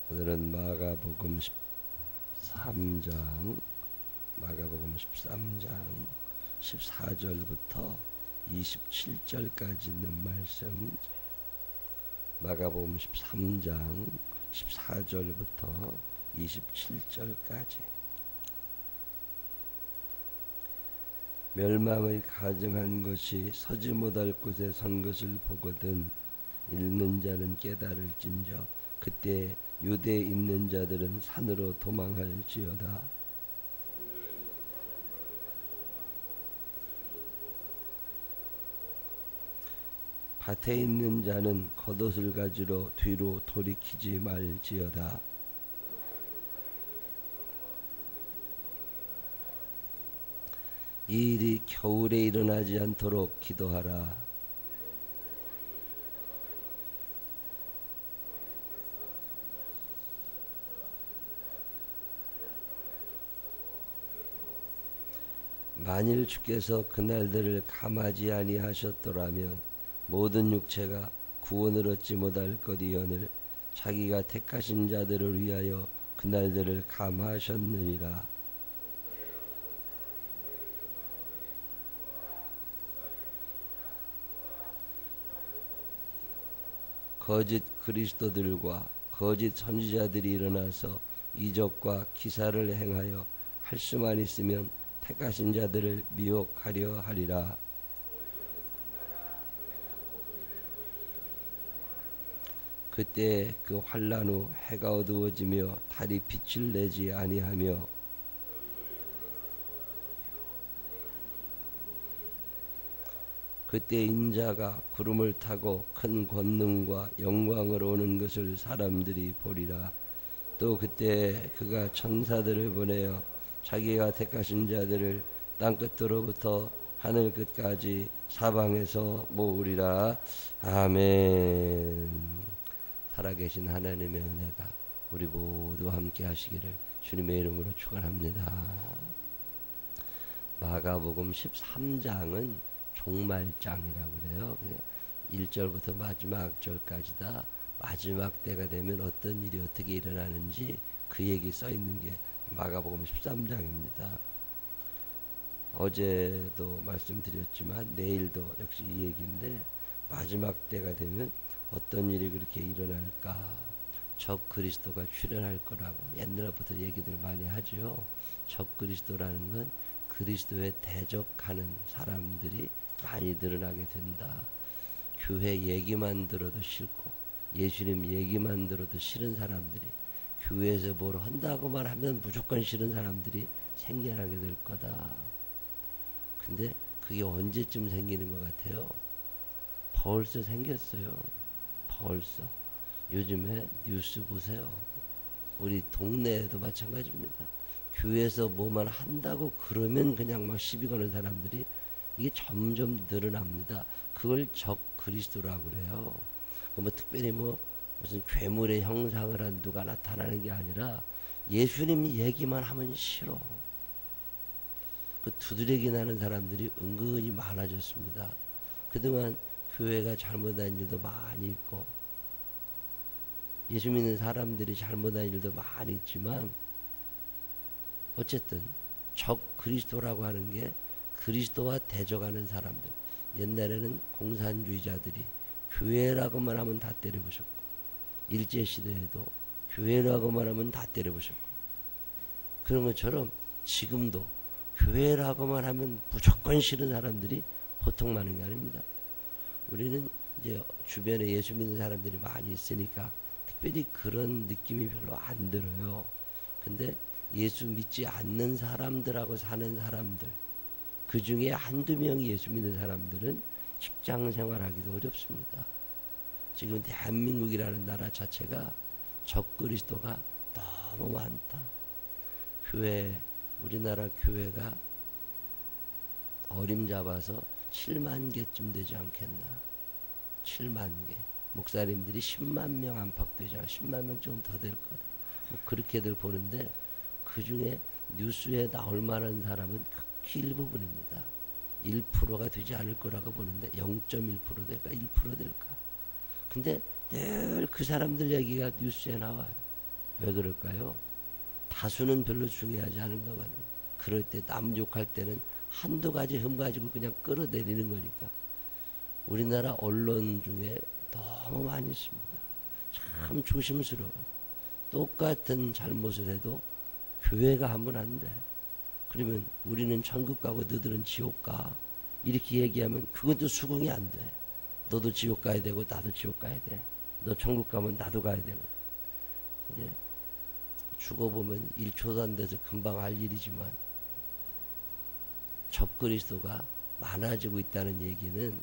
오늘은 마가복음 13장 14절부터 27절까지 있는 말씀, 마가복음 13장 14절부터 27절까지. 멸망의 가증한 것이 서지 못할 곳에 선 것을 보거든 읽는 자는 깨달을진저 그때 유대에 있는 자들은 산으로 도망할지어다. 밭에 있는 자는 겉옷을 가지러 뒤로 돌이키지 말지어다. 이 일이 겨울에 일어나지 않도록 기도하라. 만일 주께서 그날들을 감하지 아니하셨더라면 모든 육체가 구원을 얻지 못할 것이오늘 자기가 택하신 자들을 위하여 그날들을 감하셨느니라. 거짓 그리스도들과 거짓 선지자들이 일어나서 이적과 기사를 행하여 할 수만 있으면 택하신 자들을 미혹하려 하리라. 그때 그 환난 후 해가 어두워지며 달이 빛을 내지 아니하며 그때 인자가 구름을 타고 큰 권능과 영광으로 오는 것을 사람들이 보리라. 또 그때 그가 천사들을 보내어 자기가 택하신 자들을 땅끝으로부터 하늘 끝까지 사방에서 모으리라. 아멘. 살아계신 하나님의 은혜가 우리 모두와 함께 하시기를 주님의 이름으로 축원합니다. 마가복음 13장은 종말장이라고 그래요. 1절부터 마지막 절까지 다 마지막 때가 되면 어떤 일이 어떻게 일어나는지 그 얘기 써 있는 게 마가복음 13장입니다. 어제도 말씀드렸지만 내일도 역시 이 얘기인데, 마지막 때가 되면 어떤 일이 그렇게 일어날까? 적 그리스도가 출현할 거라고 옛날부터 얘기들 많이 하죠. 적 그리스도라는 건 그리스도에 대적하는 사람들이 많이 늘어나게 된다. 교회 얘기만 들어도 싫고 예수님 얘기만 들어도 싫은 사람들이 교회에서 뭘 한다고만 하면 무조건 싫은 사람들이 생겨나게 될 거다. 근데 그게 언제쯤 생기는 것 같아요? 벌써 생겼어요. 벌써. 요즘에 뉴스 보세요. 우리 동네에도 마찬가지입니다. 교회에서 뭐만 한다고 그러면 그냥 막 시비 거는 사람들이 이게 점점 늘어납니다. 그걸 적 그리스도라고 그래요. 뭐 특별히 뭐 무슨 괴물의 형상을 한 누가 나타나는 게 아니라 예수님 얘기만 하면 싫어. 그 두드러기 나는 사람들이 은근히 많아졌습니다. 그동안 교회가 잘못한 일도 많이 있고 예수 믿는 사람들이 잘못한 일도 많이 있지만 어쨌든 적 그리스도라고 하는 게 그리스도와 대적하는 사람들. 옛날에는 공산주의자들이 교회라고만 하면 다 때려부셨고, 일제시대에도 교회라고만 하면 다 때려부셨고, 그런 것처럼 지금도 교회라고만 하면 무조건 싫은 사람들이 보통 많은 게 아닙니다. 우리는 이제 주변에 예수 믿는 사람들이 많이 있으니까 특별히 그런 느낌이 별로 안 들어요. 근데 예수 믿지 않는 사람들하고 사는 사람들, 그 중에 한두 명이 예수 믿는 사람들은 직장 생활하기도 어렵습니다. 지금 대한민국이라는 나라 자체가 적그리스도가 너무 많다. 교회, 우리나라 교회가 어림잡아서 7만 개쯤 되지 않겠나. 7만 개. 목사님들이 10만 명 안팎되지 않아. 10만 명 좀 더 될 거다. 뭐 그렇게들 보는데 그 중에 뉴스에 나올 만한 사람은 극히 일부분입니다. 1%가 되지 않을 거라고 보는데 0.1% 될까? 1% 될까? 근데 늘 그 사람들 얘기가 뉴스에 나와요. 왜 그럴까요? 다수는 별로 중요하지 않은 거거든요. 그럴 때 남 욕할 때는 한두 가지 흠 가지고 그냥 끌어내리는 거니까. 우리나라 언론 중에 너무 많이 있습니다. 참 조심스러워요. 똑같은 잘못을 해도 교회가 하면 안 돼. 그러면 우리는 천국 가고 너희들은 지옥 가. 이렇게 얘기하면 그것도 수긍이 안 돼. 너도 지옥 가야 되고 나도 지옥 가야 돼. 너 천국 가면 나도 가야 되고. 이제 죽어보면 1초도 안 돼서 금방 할 일이지만 적그리스도가 많아지고 있다는 얘기는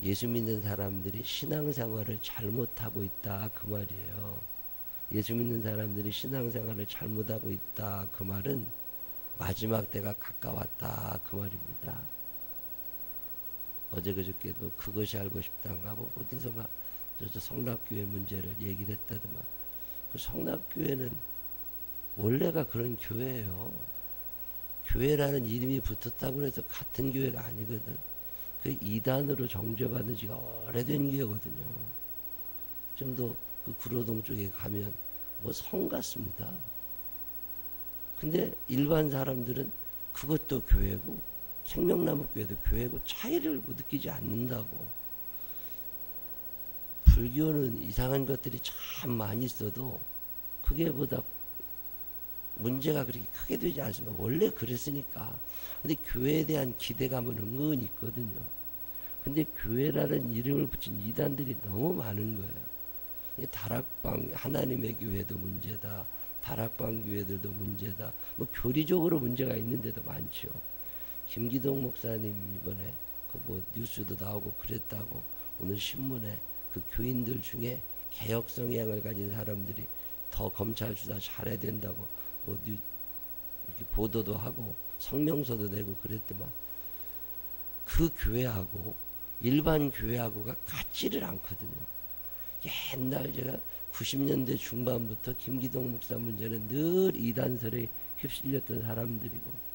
예수 믿는 사람들이 신앙생활을 잘못하고 있다 그 말이에요. 예수 믿는 사람들이 신앙생활을 잘못하고 있다 그 말은 마지막 때가 가까웠다 그 말입니다. 어제 그저께도 그것이 알고 싶다는가 하고 어디선가 저 성락교회 문제를 얘기를 했다더만. 그 성락교회는 원래가 그런 교회예요. 교회라는 이름이 붙었다고 해서 같은 교회가 아니거든. 그 이단으로 정죄받은 지가 오래된 교회거든요. 지금도 그 구로동 쪽에 가면 뭐 성 같습니다. 근데 일반 사람들은 그것도 교회고 생명나무 교회도 교회고 차이를 느끼지 않는다고. 불교는 이상한 것들이 참 많이 있어도 그게 보다 문제가 그렇게 크게 되지 않습니다. 원래 그랬으니까. 근데 교회에 대한 기대감은 은근히 있거든요. 근데 교회라는 이름을 붙인 이단들이 너무 많은 거예요. 다락방 하나님의 교회도 문제다. 다락방 교회들도 문제다. 뭐 교리적으로 문제가 있는데도 많죠. 김기동 목사님 이번에 그 뭐 뉴스도 나오고 그랬다고 오늘 신문에 그 교인들 중에 개혁 성향을 가진 사람들이 더 검찰 수사 잘해야 된다고 뭐 이렇게 보도도 하고 성명서도 내고 그랬더만 그 교회하고 일반 교회하고가 같지를 않거든요. 옛날 제가 90년대 중반부터 김기동 목사 문제는 늘 이단설에 휩쓸렸던 사람들이고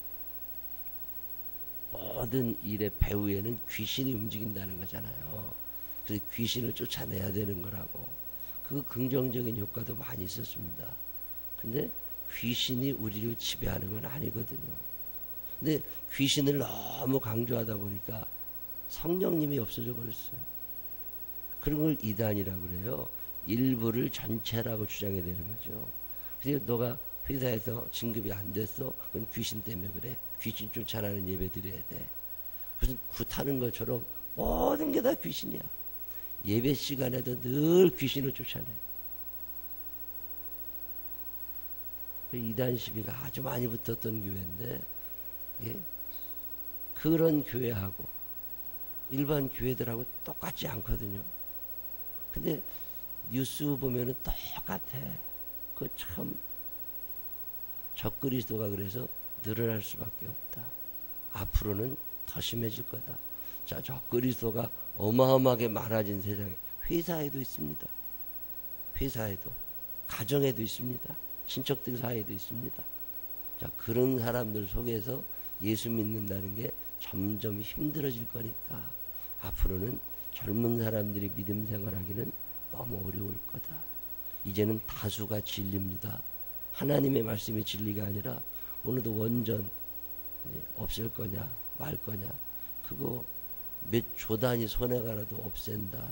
모든 일의 배후에는 귀신이 움직인다는 거잖아요. 그래서 귀신을 쫓아내야 되는 거라고. 그 긍정적인 효과도 많이 있었습니다. 근데 귀신이 우리를 지배하는 건 아니거든요. 근데 귀신을 너무 강조하다 보니까 성령님이 없어져 버렸어요. 그런 걸 이단이라고 그래요. 일부를 전체라고 주장해야 되는 거죠. 그래서 너가 회사에서 진급이 안 됐어? 그건 귀신 때문에 그래. 귀신 쫓아나는 예배 드려야 돼. 무슨 굿하는 것처럼 모든 게 다 귀신이야. 예배 시간에도 늘 귀신을 쫓아내. 이단 시비가 아주 많이 붙었던 교회인데, 예? 그런 교회하고 일반 교회들하고 똑같지 않거든요. 근데 뉴스 보면은 똑같아. 그 참 적그리스도가 그래서 늘어날 수밖에 없다. 앞으로는 더 심해질 거다. 자, 적그리스도가 어마어마하게 많아진 세상에 회사에도 있습니다. 회사에도, 가정에도 있습니다. 친척들 사이에도 있습니다. 자, 그런 사람들 속에서 예수 믿는다는 게 점점 힘들어질 거니까 앞으로는 젊은 사람들이 믿음 생활하기는 너무 어려울 거다. 이제는 다수가 진리입니다. 하나님의 말씀이 진리가 아니라 오늘도 원전 없앨 거냐 말 거냐 그거 몇 조 단위 손해가라도 없앤다.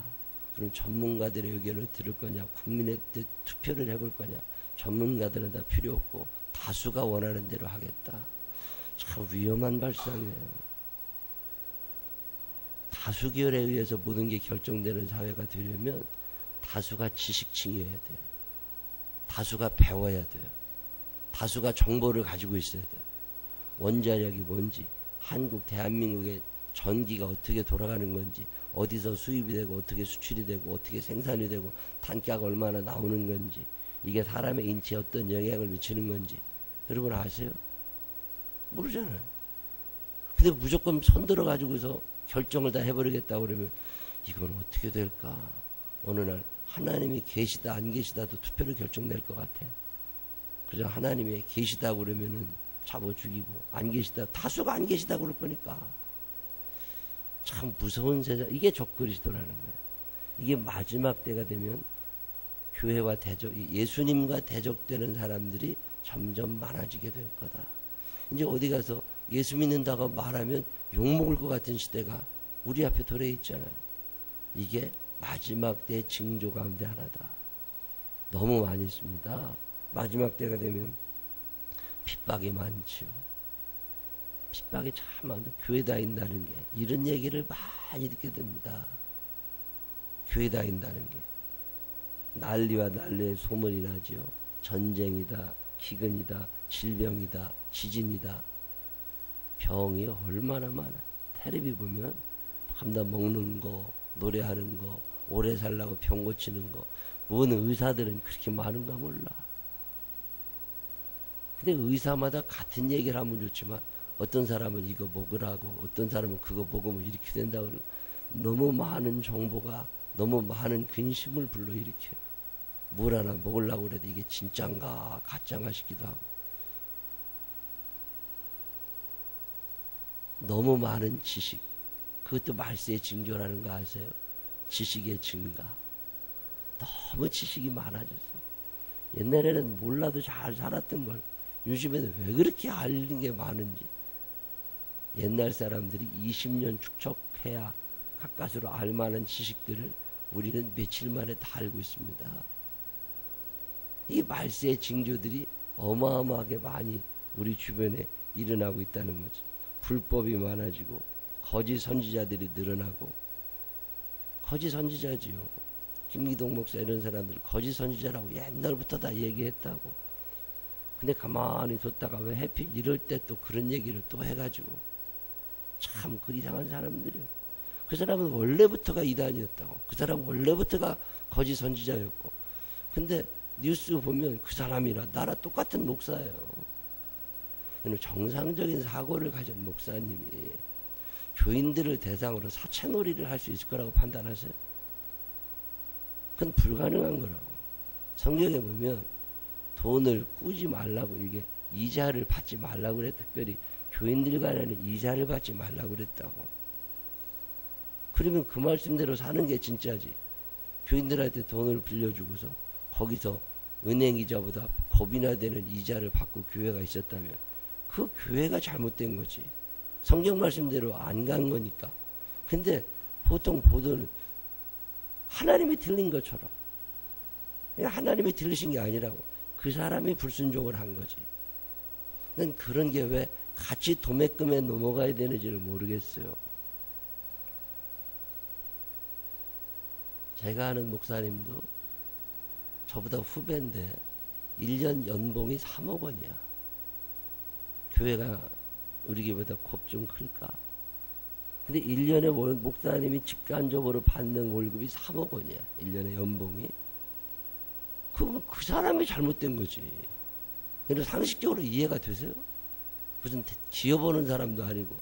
그럼 전문가들의 의견을 들을 거냐 국민의 투표를 해볼 거냐. 전문가들은 다 필요 없고 다수가 원하는 대로 하겠다. 참 위험한 발상이에요. 다수결에 의해서 모든 게 결정되는 사회가 되려면 다수가 지식층이어야 돼요. 다수가 배워야 돼요. 다수가 정보를 가지고 있어야 돼요. 원자력이 뭔지, 한국, 대한민국의 전기가 어떻게 돌아가는 건지, 어디서 수입이 되고 어떻게 수출이 되고 어떻게 생산이 되고 단가가 얼마나 나오는 건지, 이게 사람의 인체에 어떤 영향을 미치는 건지 여러분 아세요? 모르잖아요. 근데 무조건 손들어 가지고서 결정을 다 해버리겠다고 그러면 이건 어떻게 될까? 어느 날 하나님이 계시다 안 계시다도 투표로 결정될 것 같아. 그래서 하나님이 계시다 그러면은 잡아 죽이고 안 계시다 다수가 안 계시다 그럴 거니까 참 무서운 세상. 이게 적그리스도라는 거야. 이게 마지막 때가 되면 교회와 예수님과 대적되는 사람들이 점점 많아지게 될 거다. 이제 어디 가서 예수 믿는다고 말하면 욕먹을 것 같은 시대가 우리 앞에 도래 있잖아요. 이게 마지막 때 징조 가운데 하나다. 너무 많이 있습니다. 마지막 때가 되면 핍박이 많지요. 핍박이 참 많다. 교회 다닌다는 게 이런 얘기를 많이 듣게 됩니다. 교회 다닌다는 게 난리와 난리의 소문이 나지요. 전쟁이다, 기근이다, 질병이다, 지진이다. 병이 얼마나 많아. 텔레비 보면 밤낮 먹는 거, 노래하는 거, 오래 살라고 병 고치는 거. 뭔 의사들은 그렇게 많은가 몰라. 근데 의사마다 같은 얘기를 하면 좋지만 어떤 사람은 이거 먹으라고, 어떤 사람은 그거 먹으면 이렇게 된다고. 너무 많은 정보가 너무 많은 근심을 불러일으켜요. 뭘 하나 먹으려고 그래도 이게 진짠가 가짠가 싶기도 하고. 너무 많은 지식, 그것도 말세의 징조라는 거 아세요? 지식의 증가. 너무 지식이 많아졌어. 옛날에는 몰라도 잘 살았던 걸 요즘에는 왜 그렇게 알는 게 많은지. 옛날 사람들이 20년 축적해야 가까스로 알만한 지식들을 우리는 며칠 만에 다 알고 있습니다. 이 말세의 징조들이 어마어마하게 많이 우리 주변에 일어나고 있다는 거죠. 불법이 많아지고 거짓 선지자들이 늘어나고. 거짓 선지자지요. 김기동 목사 이런 사람들 거짓 선지자라고 옛날부터 다 얘기했다고. 근데 가만히 뒀다가 왜 하필 이럴 때 또 그런 얘기를 또 해가지고. 참 그 이상한 사람들이요. 그 사람은 원래부터가 이단이었다고. 그 사람은 원래부터가 거짓 선지자였고. 근데 뉴스 보면 그 사람이랑 나랑 똑같은 목사예요. 정상적인 사고를 가진 목사님이 교인들을 대상으로 사채놀이를 할 수 있을 거라고 판단하세요? 그건 불가능한 거라고. 성경에 보면 돈을 꾸지 말라고, 이게 이자를 받지 말라고 그랬다. 특별히 교인들 간에는 이자를 받지 말라고 그랬다고. 그러면 그 말씀대로 사는 게 진짜지. 교인들한테 돈을 빌려주고서 거기서 은행 이자보다 겁이나 되는 이자를 받고 교회가 있었다면 그 교회가 잘못된 거지. 성경 말씀대로 안 간 거니까. 근데 보통 보도는 하나님이 들린 것처럼, 하나님이 들으신 게 아니라고. 그 사람이 불순종을 한 거지. 난 그런 게 왜 같이 도매금에 넘어가야 되는지를 모르겠어요. 제가 아는 목사님도 저보다 후배인데 1년 연봉이 3억 원이야. 교회가 우리 교회보다 곱 좀 클까? 근데 1년에 목사님이 직간접으로 받는 월급이 3억 원이야. 1년에 연봉이. 그건 그 사람이 잘못된 거지. 그래서 상식적으로 이해가 되세요? 무슨 지어보는 사람도 아니고.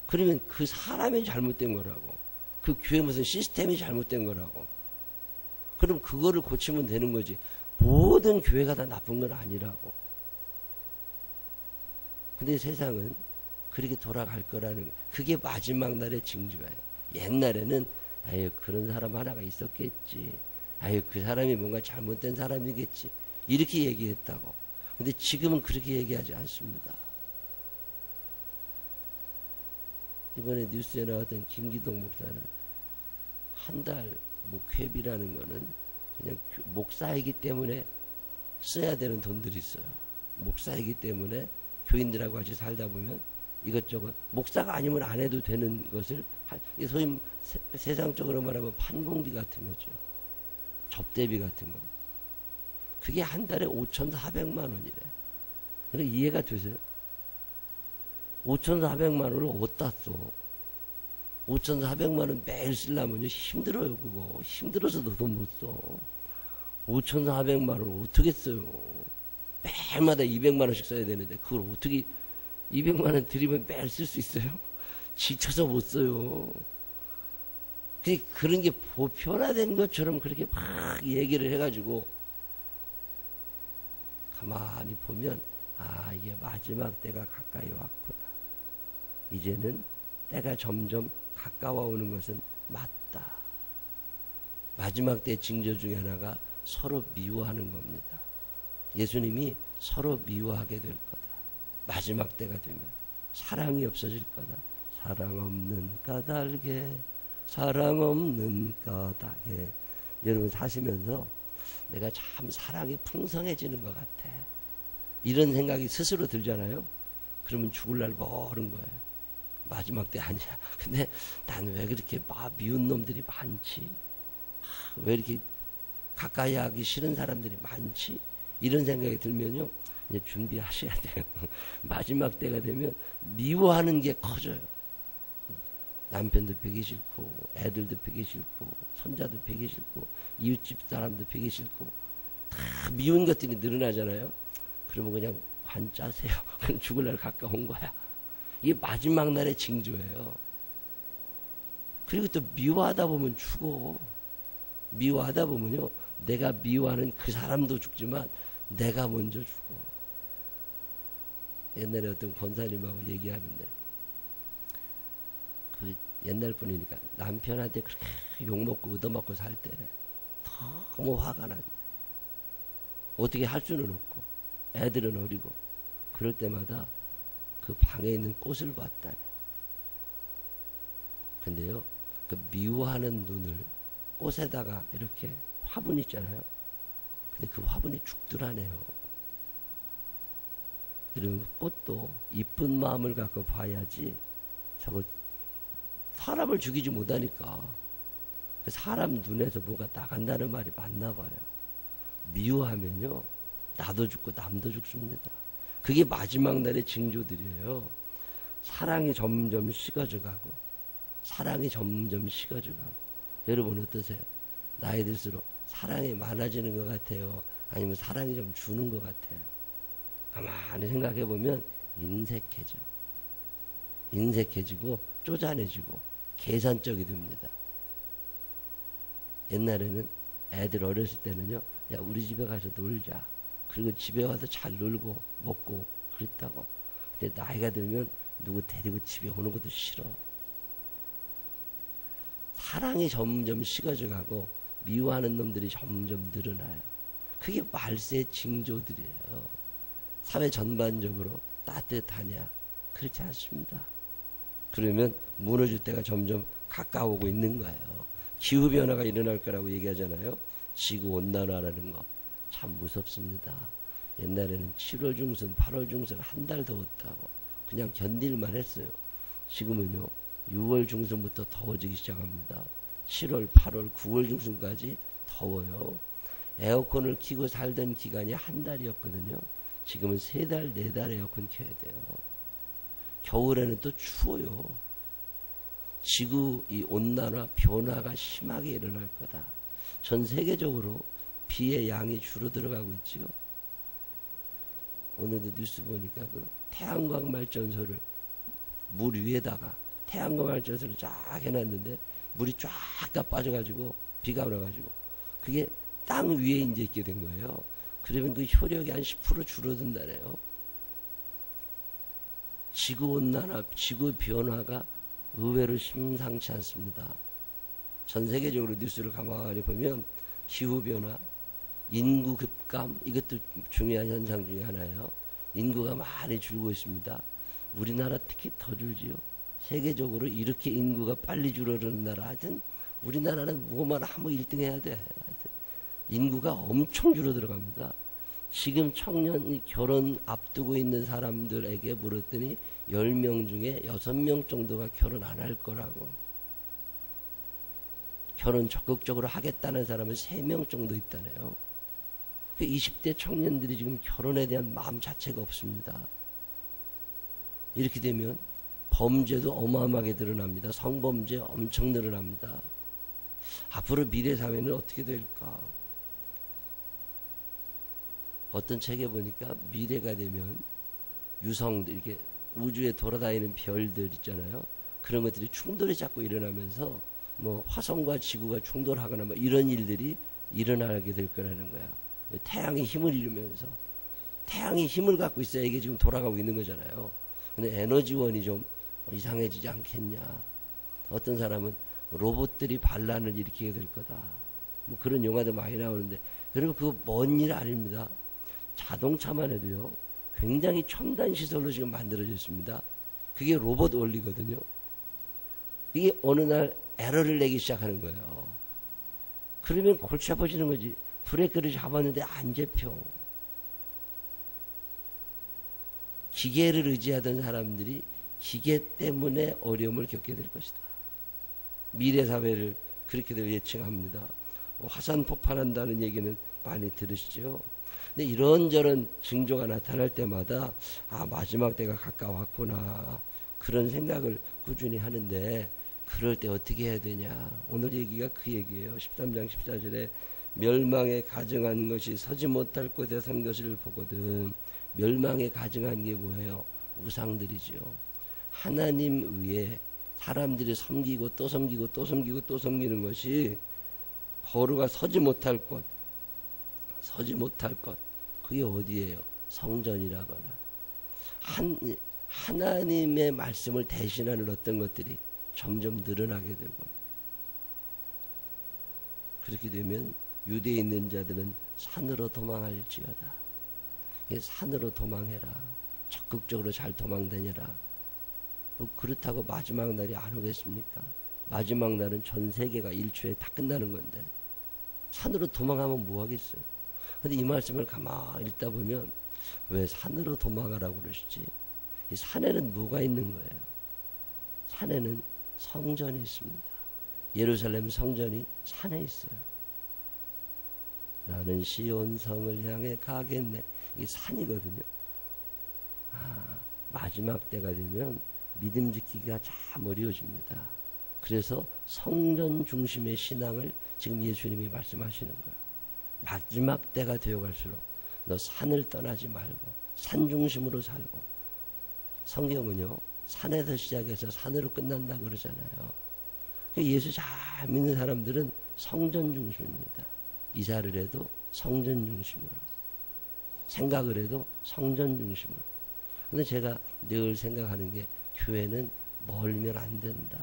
그러면 그 사람이 잘못된 거라고. 그 교회 무슨 시스템이 잘못된 거라고. 그럼 그거를 고치면 되는 거지. 모든 교회가 다 나쁜 건 아니라고. 근데 세상은 그렇게 돌아갈 거라는, 그게 마지막 날의 징조예요. 옛날에는 아유 그런 사람 하나가 있었겠지. 아유 그 사람이 뭔가 잘못된 사람이겠지. 이렇게 얘기했다고. 근데 지금은 그렇게 얘기하지 않습니다. 이번에 뉴스에 나왔던 김기동 목사는 한 달 목회비라는 거는 그냥 목사이기 때문에 써야 되는 돈들이 있어요. 목사이기 때문에 교인들하고 같이 살다 보면 이것저것 목사가 아니면 안 해도 되는 것을, 소위 세상적으로 말하면 판공비 같은 거죠. 접대비 같은 거. 그게 한 달에 5,400만 원이래. 그래 이해가 되세요? 5,400만 원을 어디다 써? 5,400만 원 매일 쓰려면요 힘들어요. 그거 힘들어서도 돈 못 써. 5,400만 원을 어떻게 써요? 매일마다 200만 원씩 써야 되는데 그걸 어떻게 200만 원 드리면 매일 쓸 수 있어요? 지쳐서 못 써요. 그런 게 보편화된 것처럼 그렇게 막 얘기를 해가지고 가만히 보면 아 이게 마지막 때가 가까이 왔구나. 이제는 때가 점점 가까워오는 것은 맞다. 마지막 때 징조 중에 하나가 서로 미워하는 겁니다. 예수님이 서로 미워하게 될 거다. 마지막 때가 되면 사랑이 없어질 거다. 사랑 없는 까닭에, 사랑 없는 까닭에. 여러분 사시면서 내가 참 사랑이 풍성해지는 것 같아, 이런 생각이 스스로 들잖아요. 그러면 죽을 날 모르는 거예요. 마지막 때 아니야. 근데 난 왜 그렇게 미운 놈들이 많지? 왜 이렇게 가까이 하기 싫은 사람들이 많지? 이런 생각이 들면요, 이제 준비하셔야 돼요. 마지막 때가 되면 미워하는 게 커져요. 남편도 뵈기 싫고, 애들도 뵈기 싫고, 손자도 뵈기 싫고, 이웃집 사람도 뵈기 싫고, 다 미운 것들이 늘어나잖아요. 그러면 그냥 관짜세요. 그럼 죽을 날 가까운 거야. 이게 마지막 날의 징조예요. 그리고 또 미워하다 보면 죽어. 미워하다 보면요, 내가 미워하는 그 사람도 죽지만 내가 먼저 죽어. 옛날에 어떤 권사님하고 얘기하는데, 그 옛날 분이니까 남편한테 그렇게 욕먹고 얻어맞고 살 때 너무 화가 난대. 어떻게 할 수는 없고, 애들은 어리고, 그럴 때마다 그 방에 있는 꽃을 봤다네. 근데요, 그 미워하는 눈을 꽃에다가 이렇게 화분 있잖아요. 근데 그 화분이 죽더라네요. 여러분, 꽃도 이쁜 마음을 갖고 봐야지, 저거 사람을 죽이지 못하니까 사람 눈에서 뭐가 나간다는 말이 맞나 봐요. 미워하면요, 나도 죽고 남도 죽습니다. 그게 마지막 날의 징조들이에요. 사랑이 점점 식어져 가고, 사랑이 점점 식어져 가고. 여러분 어떠세요? 나이 들수록 사랑이 많아지는 것 같아요? 아니면 사랑이 좀 주는 것 같아요? 가만히 생각해 보면 인색해져. 인색해지고 쪼잔해지고 계산적이 됩니다. 옛날에는 애들 어렸을 때는요, 야, 우리 집에 가서 놀자. 그리고 집에 와서 잘 놀고 먹고 그랬다고. 근데 나이가 들면 누구 데리고 집에 오는 것도 싫어. 사랑이 점점 식어져 가고 미워하는 놈들이 점점 늘어나요. 그게 말세의 징조들이에요. 사회 전반적으로 따뜻하냐? 그렇지 않습니다. 그러면 무너질 때가 점점 가까워오고 있는 거예요. 기후변화가 일어날 거라고 얘기하잖아요. 지구온난화라는 거 참 무섭습니다. 옛날에는 7월 중순, 8월 중순 한 달 더웠다고 그냥 견딜만 했어요. 지금은요, 6월 중순부터 더워지기 시작합니다. 7월, 8월, 9월 중순까지 더워요. 에어컨을 켜고 살던 기간이 한 달이었거든요. 지금은 3달, 4달 에어컨 켜야 돼요. 겨울에는 또 추워요. 지구 이 온난화 변화가 심하게 일어날 거다. 전 세계적으로 비의 양이 줄어들어가고 있지요. 오늘도 뉴스 보니까 그 태양광 발전소를 물 위에다가 태양광 발전소를 쫙 해놨는데 물이 쫙 다 빠져가지고 비가 오나가지고 그게 땅 위에 이제 있게 된 거예요. 그러면 그 효력이 한 10% 줄어든다네요. 지구 온난화, 지구 변화가 의외로 심상치 않습니다. 전 세계적으로 뉴스를 가만히 보면 기후변화, 인구 급감, 이것도 중요한 현상 중에 하나예요. 인구가 많이 줄고 있습니다. 우리나라 특히 더 줄지요. 세계적으로 이렇게 인구가 빨리 줄어드는 나라, 하여튼 우리나라는 뭐만 하면 1등 해야 돼. 하여튼 인구가 엄청 줄어들어갑니다. 지금 청년이 결혼 앞두고 있는 사람들에게 물었더니 10명 중에 6명 정도가 결혼 안 할 거라고. 결혼 적극적으로 하겠다는 사람은 3명 정도 있다네요. 20대 청년들이 지금 결혼에 대한 마음 자체가 없습니다. 이렇게 되면 범죄도 어마어마하게 늘어납니다. 성범죄 엄청 늘어납니다. 앞으로 미래 사회는 어떻게 될까? 어떤 책에 보니까 미래가 되면 유성들, 이렇게 우주에 돌아다니는 별들 있잖아요. 그런 것들이 충돌이 자꾸 일어나면서 뭐 화성과 지구가 충돌하거나 뭐 이런 일들이 일어나게 될 거라는 거야. 태양이 힘을 잃으면서, 태양이 힘을 갖고 있어야 이게 지금 돌아가고 있는 거잖아요. 근데 에너지원이 좀 이상해지지 않겠냐. 어떤 사람은 로봇들이 반란을 일으키게 될 거다. 뭐 그런 영화도 많이 나오는데, 여러분 그거 먼 일 아닙니다. 자동차만 해도요 굉장히 첨단 시설로 지금 만들어져 있습니다. 그게 로봇 원리거든요. 이게 어느 날 에러를 내기 시작하는 거예요. 그러면 골치 아파지는 거지. 브레이크를 잡았는데 안 잡혀. 기계를 의지하던 사람들이 기계 때문에 어려움을 겪게 될 것이다. 미래 사회를 그렇게들 예측합니다. 화산 폭발한다는 얘기는 많이 들으시죠. 근데 이런저런 징조가 나타날 때마다 마지막 때가 가까웠구나 그런 생각을 꾸준히 하는데, 그럴 때 어떻게 해야 되냐. 오늘 얘기가 그 얘기예요. 13장 14절에 멸망에 가증한 것이 서지 못할 곳에 선 것을 보거든. 멸망에 가증한 게 뭐예요? 우상들이죠. 하나님 외에 사람들이 섬기고 또 섬기고 또 섬기고 또 섬기는 것이 거루가 서지 못할 곳, 그게 어디예요? 성전이라거나 하나님의 말씀을 대신하는 어떤 것들이 점점 늘어나게 되고, 그렇게 되면 유대에 있는 자들은 산으로 도망할지어다. 산으로 도망해라. 적극적으로 잘 도망다녀라. 뭐 그렇다고 마지막 날이 안 오겠습니까? 마지막 날은 전 세계가 일초에 다 끝나는 건데 산으로 도망하면 뭐 하겠어요? 근데 이 말씀을 가만히 읽다 보면 왜 산으로 도망가라고 그러시지? 이 산에는 뭐가 있는 거예요? 산에는 성전이 있습니다. 예루살렘 성전이 산에 있어요. 나는 시온 성을 향해 가겠네. 이게 산이거든요. 마지막 때가 되면 믿음 지키기가 참 어려워집니다. 그래서 성전 중심의 신앙을 지금 예수님이 말씀하시는 거예요. 마지막 때가 되어갈수록 너 산을 떠나지 말고 산 중심으로 살고, 성경은요 산에서 시작해서 산으로 끝난다고 그러잖아요. 예수 잘 믿는 사람들은 성전 중심입니다. 이사를 해도 성전 중심으로, 생각을 해도 성전 중심으로. 근데 제가 늘 생각하는 게 교회는 멀면 안 된다.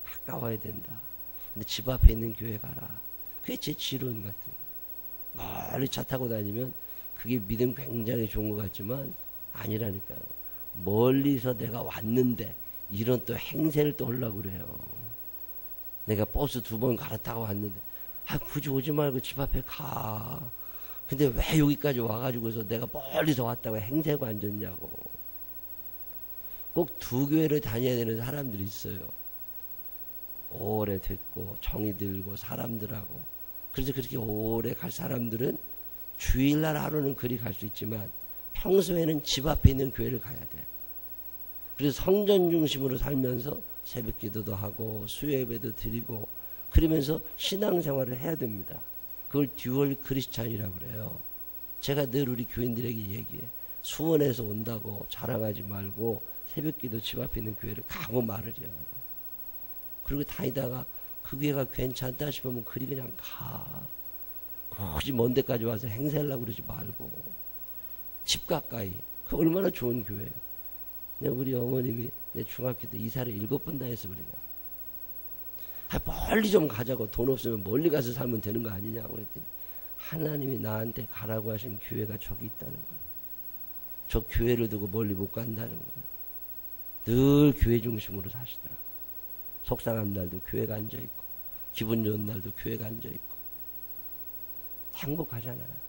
가까워야 된다. 근데 집 앞에 있는 교회 가라. 그게 제 지론 같은 거예요. 멀리 차 타고 다니면 그게 믿음 굉장히 좋은 것 같지만 아니라니까요. 멀리서 내가 왔는데 이런 또 행세를 또 하려고 그래요. 내가 버스 2번 갈아타고 왔는데 굳이 오지 말고 집 앞에 가. 근데 왜 여기까지 와가지고서 내가 멀리서 왔다고 행세하고 앉았냐고. 꼭 두 교회를 다녀야 되는 사람들이 있어요. 오래됐고 정이 들고 사람들하고. 그래서 그렇게 오래 갈 사람들은 주일날 하루는 그리 갈 수 있지만 평소에는 집 앞에 있는 교회를 가야 돼. 그래서 성전 중심으로 살면서 새벽 기도도 하고 수요예배도 드리고 그러면서 신앙생활을 해야 됩니다. 그걸 듀얼 크리스찬이라고 그래요. 제가 늘 우리 교인들에게 얘기해. 수원에서 온다고 자랑하지 말고 새벽 기도 집 앞에 있는 교회를 가고 말으려. 그리고 다니다가 그 교회가 괜찮다 싶으면 그리 그냥 가. 굳이 먼 데까지 와서 행세하려고 그러지 말고 집 가까이. 그 얼마나 좋은 교회예요. 우리 어머님이 내 중학교 때 이사를 7번 다녔어. 우리가 멀리 좀 가자고. 돈 없으면 멀리 가서 살면 되는 거 아니냐고 그랬더니 하나님이 나한테 가라고 하신 교회가 저기 있다는 거예요. 저 교회를 두고 멀리 못 간다는 거예요. 늘 교회 중심으로 사시더라고요. 속상한 날도 교회가 앉아있고 기분 좋은 날도 교회가 앉아있고 행복하잖아요.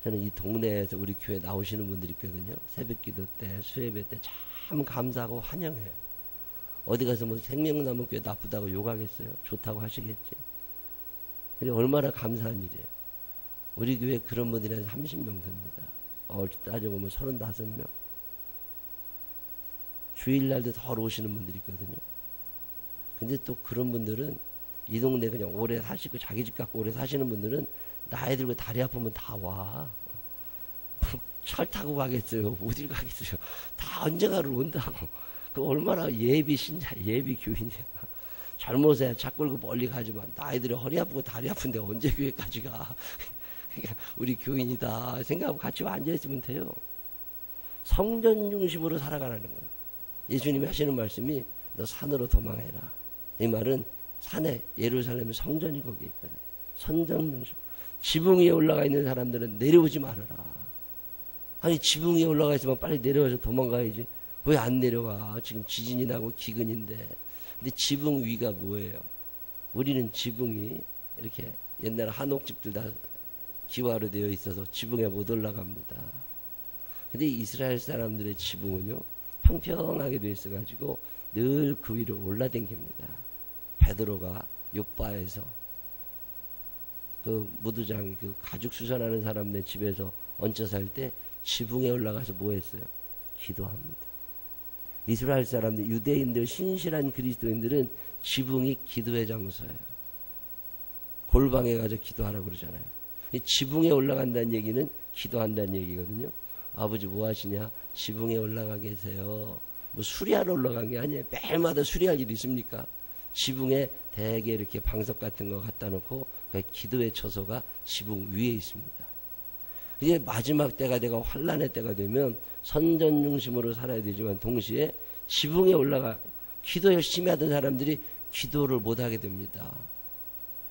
저는 이 동네에서 우리 교회 나오시는 분들이 있거든요. 새벽기도 때 수예배 때 참 감사하고 환영해요. 어디 가서 뭐 생명나무 교회 나쁘다고 욕하겠어요? 좋다고 하시겠지. 근데 얼마나 감사한 일이에요. 우리 교회 그런 분들이 한 30명 됩니다. 따져보면 35명. 주일날도 더 오시는 분들이 있거든요. 근데 또 그런 분들은 이 동네 그냥 오래 사시고 자기 집 갖고 오래 사시는 분들은 나이 들고 다리 아프면 다 와. 철 타고 가겠어요. 어딜 가겠어요. 다 언젠가를 온다고. 그 얼마나 예비 신자, 예비 교인이야. 젊어서야 차 끌고 멀리 가지만 나이들이 허리 아프고 다리 아픈데 언제 교회까지 가. 그러니까 우리 교인이다 생각하고 같이 앉아있으면 돼요. 성전 중심으로 살아가라는 거예요. 예수님이 하시는 말씀이 너 산으로 도망해라. 이 말은 산에 예루살렘 성전이 거기에 있거든. 선전중심. 지붕 위에 올라가 있는 사람들은 내려오지 말아라. 아니 지붕 위에 올라가 있으면 빨리 내려와서 도망가야지. 왜 안 내려와? 지금 지진이 나고 기근인데. 근데 지붕 위가 뭐예요? 우리는 지붕이 이렇게 옛날 한옥집들 다 기와로 되어 있어서 지붕에 못 올라갑니다. 근데 이스라엘 사람들의 지붕은요 평평하게 되어 있어가지고 늘 그 위로 올라댕깁니다. 베드로가 요바에서 그 무두장 그 가죽 수선하는 사람네 집에서 얹혀 살 때 지붕에 올라가서 뭐 했어요? 기도합니다. 이스라엘 사람들, 유대인들, 신실한 그리스도인들은 지붕이 기도의 장소예요. 골방에 가서 기도하라고 그러잖아요. 지붕에 올라간다는 얘기는 기도한다는 얘기거든요. 아버지 뭐 하시냐? 지붕에 올라가 계세요. 뭐 수리하러 올라간 게 아니에요. 매일마다 수리할 일이 있습니까? 지붕에 대개 이렇게 방석 같은 거 갖다 놓고 그 기도의 처소가 지붕 위에 있습니다. 이제 마지막 때가 되고 환란의 때가 되면 선전 중심으로 살아야 되지만 동시에 지붕에 올라가 기도 열심히 하던 사람들이 기도를 못하게 됩니다.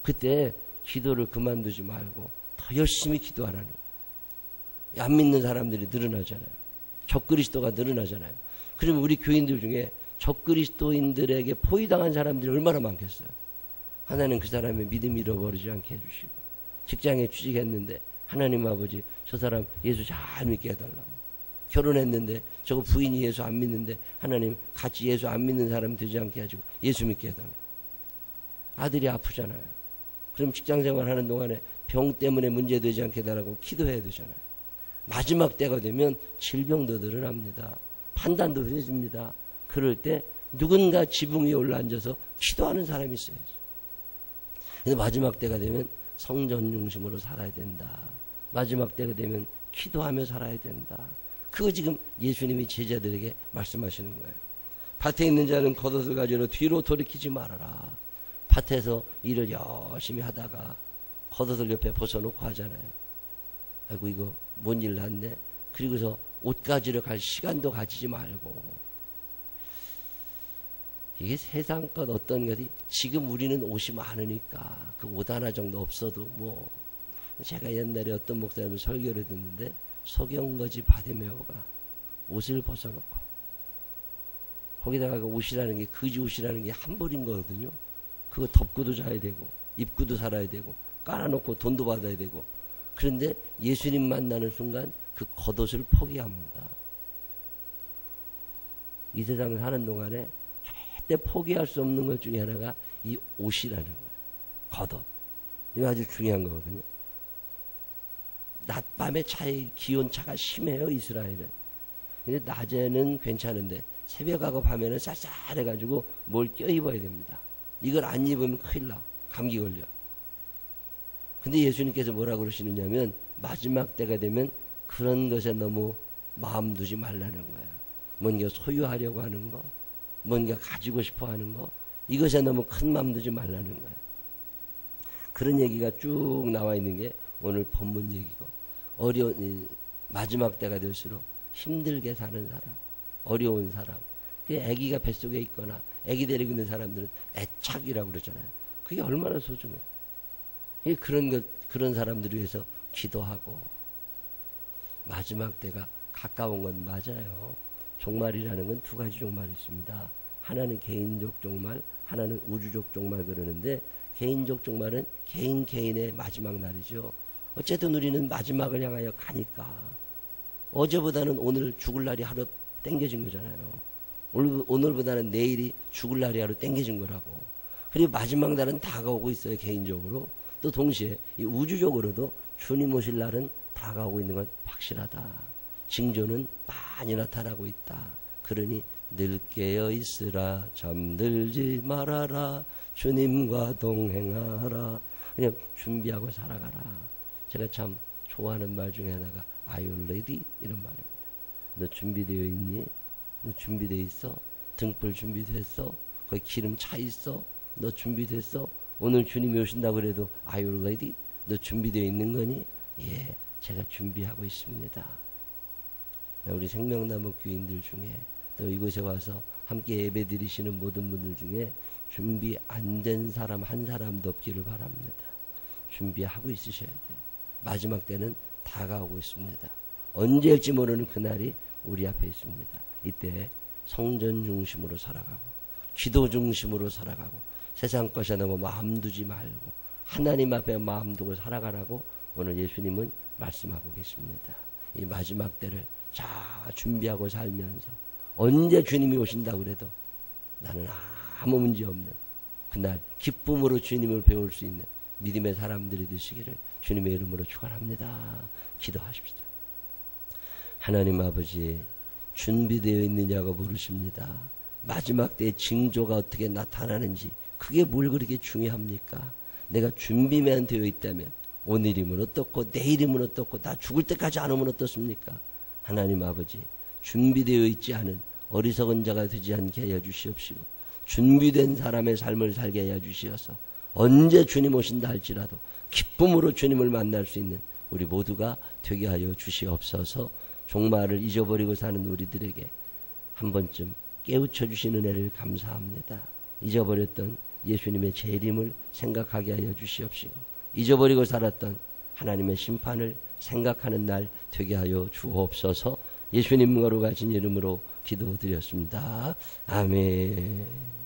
그때 기도를 그만두지 말고 더 열심히 기도하라는 거예요. 안 믿는 사람들이 늘어나잖아요. 적그리스도가 늘어나잖아요. 그러면 우리 교인들 중에 적그리스도인들에게 포위당한 사람들이 얼마나 많겠어요. 하나님 그 사람의 믿음 잃어버리지 않게 해주시고, 직장에 취직했는데 하나님 아버지 저 사람 예수 잘 믿게 해달라고, 결혼했는데 저거 부인이 예수 안 믿는데 하나님 같이 예수 안 믿는 사람이 되지 않게 해주고 예수 믿게 해달라고. 아들이 아프잖아요. 그럼 직장생활 하는 동안에 병 때문에 문제되지 않게 해달라고 기도해야 되잖아요. 마지막 때가 되면 질병도 늘어납니다. 판단도 흐려집니다. 그럴 때 누군가 지붕 위에 올라앉아서 기도하는 사람이 있어야지. 근데 마지막 때가 되면 성전 중심으로 살아야 된다. 마지막 때가 되면 기도하며 살아야 된다. 그거 지금 예수님이 제자들에게 말씀하시는 거예요. 밭에 있는 자는 겉옷을 가지러 뒤로 돌이키지 말아라. 밭에서 일을 열심히 하다가 겉옷을 옆에 벗어놓고 하잖아요. 아이고 이거 뭔 일 났네. 그리고서 옷 가지러 갈 시간도 가지지 말고. 이게 세상 것 어떤 것이, 지금 우리는 옷이 많으니까 그 옷 하나 정도 없어도 뭐. 제가 옛날에 어떤 목사님을 설교를 듣는데 소경거지 바디메오가 옷을 벗어놓고 거기다가 그 옷이라는 게 거지 옷이라는 게 한 벌인 거거든요. 그거 덮고도 자야 되고 입고도 살아야 되고 깔아놓고 돈도 받아야 되고. 그런데 예수님 만나는 순간 그 겉옷을 포기합니다. 이 세상을 사는 동안에 절대 포기할 수 없는 것 중에 하나가 이 옷이라는 거예요. 겉옷. 이거 아주 중요한 거거든요. 낮밤의 차이, 기온차가 심해요, 이스라엘은. 근데 낮에는 괜찮은데 새벽하고 밤에는 쌀쌀해가지고 뭘 껴입어야 됩니다. 이걸 안 입으면 큰일 나. 감기 걸려. 근데 예수님께서 뭐라고 그러시느냐면 마지막 때가 되면 그런 것에 너무 마음 두지 말라는 거예요. 뭔가 소유하려고 하는 거, 뭔가 가지고 싶어 하는 거, 이것에 너무 큰 마음 두지 말라는 거예요. 그런 얘기가 쭉 나와 있는 게 오늘 본문 얘기고, 어려운 마지막 때가 될수록 힘들게 사는 사람, 어려운 사람, 그 아기가 뱃속에 있거나 아기 데리고 있는 사람들은 애착이라고 그러잖아요. 그게 얼마나 소중해. 그런 사람들을 위해서 기도하고. 마지막 때가 가까운 건 맞아요. 종말이라는 건 두 가지 종말이 있습니다. 하나는 개인적 종말, 하나는 우주적 종말 그러는데, 개인적 종말은 개인의 마지막 날이죠. 어쨌든 우리는 마지막을 향하여 가니까 어제보다는 오늘 죽을 날이 하루 땡겨진 거잖아요. 오늘보다는 내일이 죽을 날이 하루 땡겨진 거라고. 그리고 마지막 날은 다가오고 있어요. 개인적으로. 또 동시에 이 우주적으로도 주님 오실 날은 다가오고 있는 건 확실하다. 징조는 많이 나타나고 있다. 그러니 늘 깨어 있으라. 잠들지 말아라. 주님과 동행하라. 그냥 준비하고 살아가라. 제가 참 좋아하는 말 중에 하나가 Are you ready? 이런 말입니다. 너 준비되어 있니? 너 준비되어 있어? 등불 준비됐어? 거기 기름 차 있어? 너 준비됐어? 오늘 주님이 오신다고 그래도 Are you ready? 너 준비되어 있는 거니? 예, 제가 준비하고 있습니다. 우리 생명나무 교인들 중에 또 이곳에 와서 함께 예배 드리시는 모든 분들 중에 준비 안 된 사람 한 사람도 없기를 바랍니다. 준비하고 있으셔야 돼요. 마지막 때는 다가오고 있습니다. 언제일지 모르는 그날이 우리 앞에 있습니다. 이때 성전 중심으로 살아가고 기도 중심으로 살아가고 세상 것에 너무 마음 두지 말고 하나님 앞에 마음 두고 살아가라고 오늘 예수님은 말씀하고 계십니다. 이 마지막 때를 잘 준비하고 살면서 언제 주님이 오신다고 그래도 나는 아무 문제 없는 그날 기쁨으로 주님을 배울 수 있는 믿음의 사람들이 되시기를 주님의 이름으로 축원합니다. 기도하십시다. 하나님 아버지, 준비되어 있느냐고 물으십니다. 마지막 때의 징조가 어떻게 나타나는지 그게 뭘 그렇게 중요합니까? 내가 준비만 되어 있다면 오늘이면 어떻고 내일이면 어떻고 나 죽을 때까지 안 오면 어떻습니까? 하나님 아버지, 준비되어 있지 않은 어리석은 자가 되지 않게 하여 주시옵시고 준비된 사람의 삶을 살게 하여 주시어서 언제 주님 오신다 할지라도 기쁨으로 주님을 만날 수 있는 우리 모두가 되게 하여 주시옵소서. 종말을 잊어버리고 사는 우리들에게 한 번쯤 깨우쳐 주신 은혜를 감사합니다. 잊어버렸던 예수님의 재림을 생각하게 하여 주시옵시고 잊어버리고 살았던 하나님의 심판을 생각하는 날 되게 하여 주옵소서. 예수님 거룩하신 이름으로 기도드렸습니다. 아멘.